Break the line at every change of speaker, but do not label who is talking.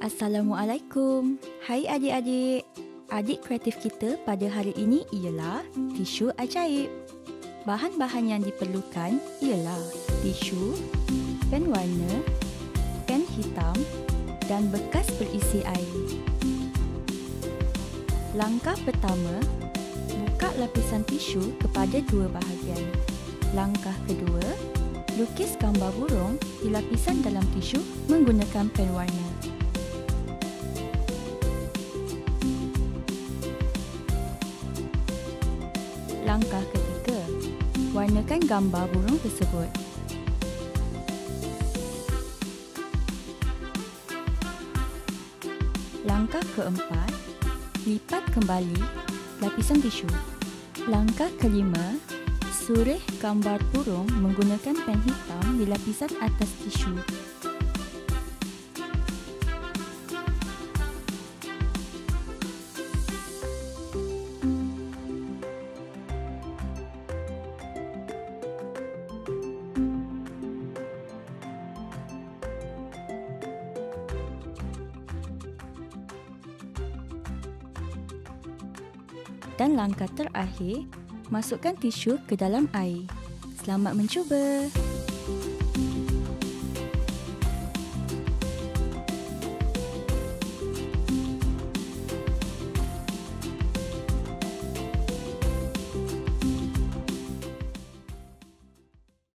Assalamualaikum. Hai adik-adik. Adik kreatif kita pada hari ini ialah tisu ajaib. Bahan-bahan yang diperlukan ialah tisu, pen warna, pen hitam dan bekas berisi air. Langkah pertama, buka lapisan tisu kepada dua bahagian. Langkah kedua, lukis gambar burung di lapisan dalam tisu menggunakan pen warna. Langkah ketiga, warnakan gambar burung tersebut. Langkah keempat, lipat kembali lapisan tisu. Langkah kelima, soreh gambar burung menggunakan pen hitam di lapisan atas tisu. Dan langkah terakhir, masukkan tisu ke dalam air. Selamat mencuba!